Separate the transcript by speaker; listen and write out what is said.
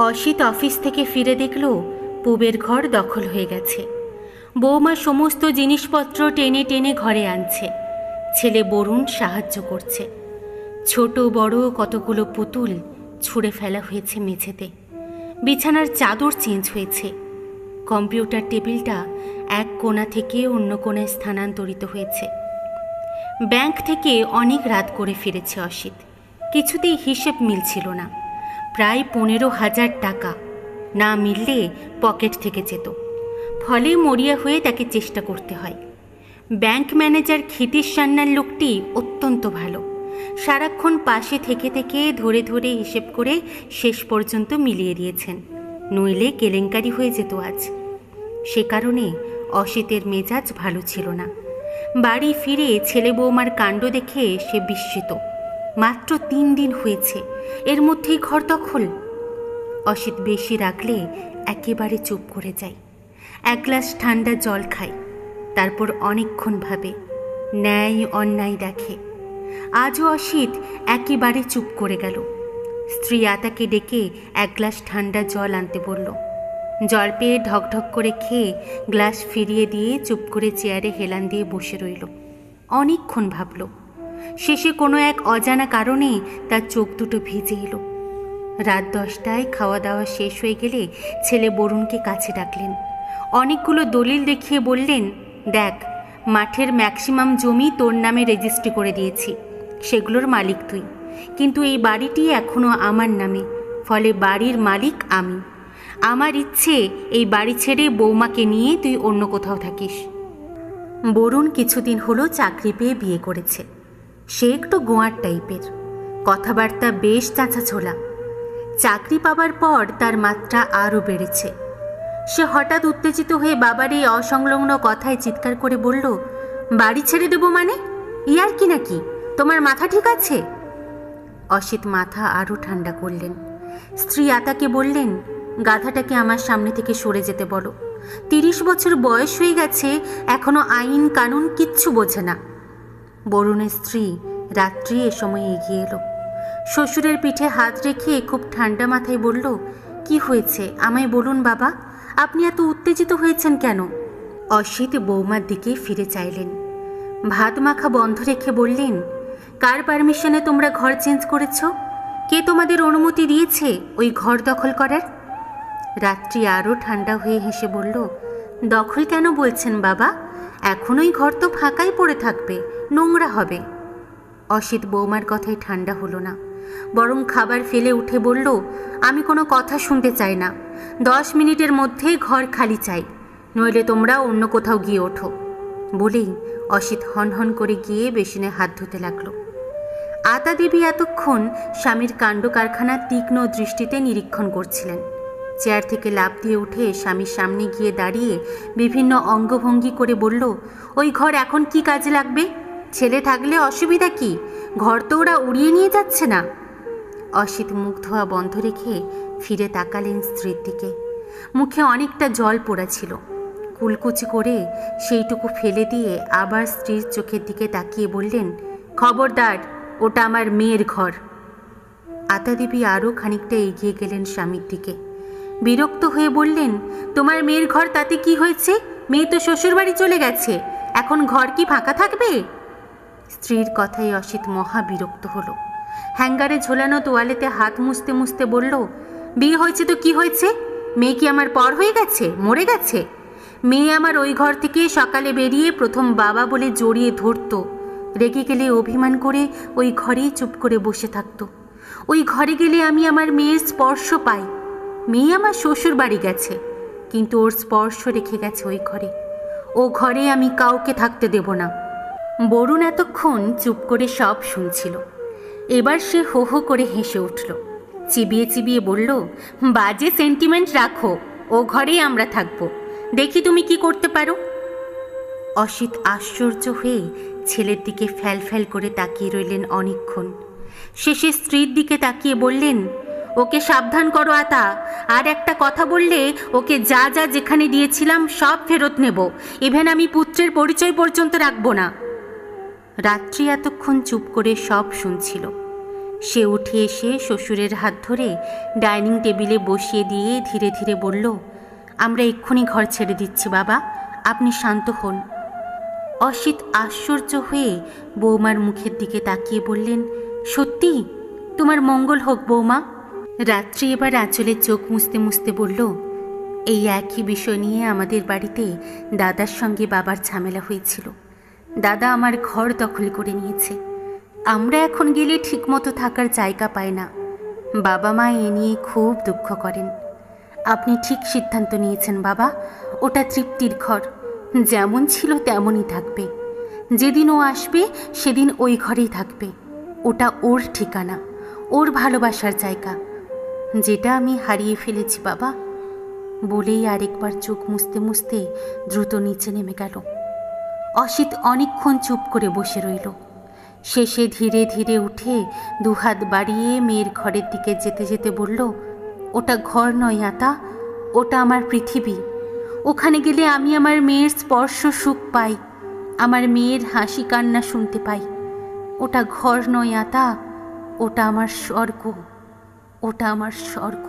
Speaker 1: Asit office থেকে ফিরে দেখল পুবের ঘর দখল হয়ে গেছে। বৌমা সমস্ত জিনিসপত্র টেনে টেনে ঘরে আনছে। ছেলে বরুণ সাহায্য করছে। ছোট বড় কতগুলো পুতুল ছুঁড়ে ফেলা হয়েছে মেঝেতে। বিছানার চাদর চেঞ্জ হয়েছে। কম্পিউটার টেবিলটা এক কোণা থেকে অন্য কোণায় স্থানান্তরিত হয়েছে। ব্যাংক থেকে অনেক রাত করে ফিরেছে অসিত। কিছুতেই হিসেব মিলছিল না। প্রায় 15,000 টাকা না মিললে পকেট থেকে যেত। ফলে মরিয়া হয়ে তাকে চেষ্টা করতে হয়। ব্যাংক ম্যানেজার ক্ষিতীশ সান্যাল লোকটি অত্যন্ত ভালো। সারাক্ষণ পাশে থেকে থেকে ধরে ধরে হিসেব করে শেষ পর্যন্ত মিলিয়ে দিয়েছেন। নইলে কেলেঙ্কারি হয়ে যেত আজ। সে কারণে অসিতের মেজাজ ভালো ছিল না। বাড়ি ফিরে ছেলে বৌমার কাণ্ড দেখে সে বিস্মিত। মাত্র 3 দিন হয়েছে, এর মধ্যেই ঘর দখল। অসিত বেশি রাখলে একেবারে চুপ করে যায়। এক গ্লাস ঠান্ডা জল খায়, তারপর অনেকক্ষণ ভাবে, ন্যায় অন্যায় দেখে। আজও অসিত একেবারে চুপ করে গেল। স্ত্রী আতাকে ডেকে এক গ্লাস ঠান্ডা জল আনতে বলল। জল পেয়ে ঢকঢক করে খেয়ে গ্লাস ফিরিয়ে দিয়ে চুপ করে চেয়ারে হেলান দিয়ে বসে রইল। অনেকক্ষণ ভাবল। শেষে কোনো এক অজানা কারণে তার চোখ দুটো ভিজে এলো। রাত 10টায় খাওয়া দাওয়া শেষ হয়ে গেলে ছেলে বরুণকে কাছে ডাকলেন। অনেকগুলো দলিল দেখিয়ে বললেন, দেখ, মাঠের ম্যাক্সিমাম জমি তোর নামে রেজিস্ট্রি করে দিয়েছি, সেগুলোর মালিক তুই। কিন্তু এই বাড়িটি এখনও আমার নামে, ফলে বাড়ির মালিক আমি। আমার ইচ্ছে এই বাড়ি ছেড়ে বৌমাকে নিয়ে তুই অন্য কোথাও থাকিস। বরুণ কিছুদিন হলো চাকরি পেয়ে বিয়ে করেছে। সে একটু গোয়ার টাইপের, কথাবার্তা বেশ চাঁচা ছোলা। চাকরি পাবার পর তার মাত্রা আরও বেড়েছে। সে হঠাৎ উত্তেজিত হয়ে বাবার এই অসংলগ্ন কথায় চিৎকার করে বলল, বাড়ি ছেড়ে দেবো মানে? ইয়ার কি নাকি? তোমার মাথা ঠিক আছে? অসিত মাথা আরও ঠান্ডা করলেন। স্ত্রী আতাকে বললেন, গাধাটাকে আমার সামনে থেকে সরে যেতে বলো। 30 বছর বয়স হয়ে গেছে, এখনো আইন কানুন কিচ্ছু বোঝে না। বরুণের স্ত্রী রাত্রি এ সময় এগিয়ে এলো। শ্বশুরের পিঠে হাত রেখে খুব ঠান্ডা মাথায় বলল, কি হয়েছে আমায় বলুন বাবা, আপনি এত উত্তেজিত হয়েছেন কেন? অসিত বৌমার দিকে ফিরে চাইলেন। ভাত মাখা বন্ধ রেখে বললেন, কার পারমিশনে তোমরা ঘর চেঞ্জ করেছ? কে তোমাদের অনুমতি দিয়েছে ওই ঘর দখল করার? রাত্রি আরও ঠান্ডা হয়ে হেসে বলল, দখল কেন বলছেন বাবা? এখন ওই ঘর তো ফাঁকাই পড়ে থাকবে, নোংরা হবে। অসিত বৌমার কথায় ঠান্ডা হলো না, বরং খাবার ফেলে উঠে বলল, আমি কোনো কথা শুনতে চাই না। 10 মিনিটের মধ্যে ঘর খালি চাই, নইলে তোমরা অন্য কোথাও গিয়ে ওঠো। বলেই অসিত হনহন করে গিয়ে বেসিনে হাত ধুতে লাগলো। আতা দেবী এতক্ষণ স্বামীর কাণ্ড কারখানা তীক্ষ্ণ দৃষ্টিতে নিরীক্ষণ করছিলেন। চেয়ার থেকে লাফ দিয়ে উঠে স্বামীর সামনে গিয়ে দাঁড়িয়ে বিভিন্ন অঙ্গভঙ্গি করে বলল, ওই ঘর এখন কি কাজে লাগবে? ছেলে থাকলে অসুবিধা কি? ঘর তো ওরা উড়িয়ে নিয়ে যাচ্ছে না। অসিত মুখ ধোয়া বন্ধ রেখে ফিরে তাকালেন স্ত্রীর দিকে। মুখে অনেকটা জল পড়া ছিল। কুলকুচি করে সেইটুকু ফেলে দিয়ে আবার স্ত্রীর চোখের দিকে তাকিয়ে বললেন, খবরদার, ওটা আমার মেয়ের ঘর। আতা দেবী আরও খানিকটা এগিয়ে গেলেন স্বামীর দিকে। বিরক্ত হয়ে বললেন, তোমার মেয়ের ঘর তাতে কি হয়েছে? মেয়ে তো শ্বশুরবাড়ি চলে গেছে, এখন ঘর কি ফাঁকা থাকবে? স্ত্রীর কথায় অসিত মহা বিরক্ত হলো। হ্যাঙ্গারে ঝোলানো তোয়ালেতে হাত মুছতে মুছতে বলল, বিয়ে হয়েছে তো কি হয়েছে? মেয়ে কি আমার পর হয়ে গেছে, মরে গেছে? মেয়ে আমার ওই ঘর থেকে সকালে বেরিয়ে প্রথম বাবা বলে জড়িয়ে ধরতো, রেগে গেলে অভিমান করে ওই ঘরেই চুপ করে বসে থাকতো। ওই ঘরে গেলে আমি আমার মেয়ের স্পর্শ পাই। মেয়ে আমার শ্বশুর বাড়ি গেছে, কিন্তু ওর স্পর্শ রেখে গেছে ওই ঘরে। ও ঘরে আমি কাউকে থাকতে দেব না। বরুণ এতক্ষণ চুপ করে সব শুনছিল। এবার সে হো হো করে হেসে উঠল। চিবিয়ে চিবিয়ে বলল, বাজে সেন্টিমেন্ট রাখো, ও ঘরেই আমরা থাকবো, দেখি তুমি কি করতে পারো। অসিত আশ্চর্য হয়ে ছেলের দিকে ফ্যাল ফ্যাল করে তাকিয়ে রইলেন অনেকক্ষণ। শেষে স্ত্রীর দিকে তাকিয়ে বললেন, ওকে সাবধান করো আতা, আর একটা কথা বললে ওকে যা যা যেখানে দিয়েছিলাম সব ফেরত নেব, ইভেন আমি পুত্রের পরিচয় পর্যন্ত রাখবো না। রাত্রি এতক্ষণ চুপ করে সব শুনছিল। সে উঠে এসে শ্বশুরের হাত ধরে ডাইনিং টেবিলে বসিয়ে দিয়ে ধীরে ধীরে বলল, আমরা এক্ষুনি ঘর ছেড়ে দিচ্ছি বাবা, আপনি শান্ত হন। অসিত আশ্চর্য হয়ে বৌমার মুখের দিকে তাকিয়ে বললেন, সত্যি? তোমার মঙ্গল হোক বৌমা। রাত্রি এবার আঁচলে চোখ মুছতে মুছতে বলল, এই একই বিষয় নিয়ে আমাদের বাড়িতে দাদার সঙ্গে বাবার ঝামেলা হয়েছিল। দাদা আমার ঘর দখল করে নিয়েছে। আমরা এখন গেলে ঠিকমতো থাকার জায়গা পাই না। বাবা মা এ নিয়ে খুব দুঃখ করেন। আপনি ঠিক সিদ্ধান্ত নিয়েছেন বাবা, ওটা তৃপ্তির ঘর, যেমন ছিল তেমনই থাকবে। যেদিন ও আসবে সেদিন ওই ঘরেই থাকবে। ওটা ওর ঠিকানা, ওর ভালোবাসার জায়গা, যেটা আমি হারিয়ে ফেলেছি বাবা। বলেই আরেকবার চোখ মুছতে মুছতে দ্রুত নিচে নেমে গেল। অসিত অনেকক্ষণ চুপ করে বসে রইল। শেষে ধীরে ধীরে উঠে দুহাত বাড়িয়ে মেয়ের ঘরের দিকে যেতে যেতে বলল, ওটা ঘর নয় আতা, ওটা আমার পৃথিবী। ওখানে গেলে আমি আমার মেয়ের স্পর্শ সুখ পাই, আমার মেয়ের হাসি কান্না শুনতে পাই। ওটা ঘর নয় আতা, ওটা আমার স্বর্গ, ওটা আমার স্বর্গ।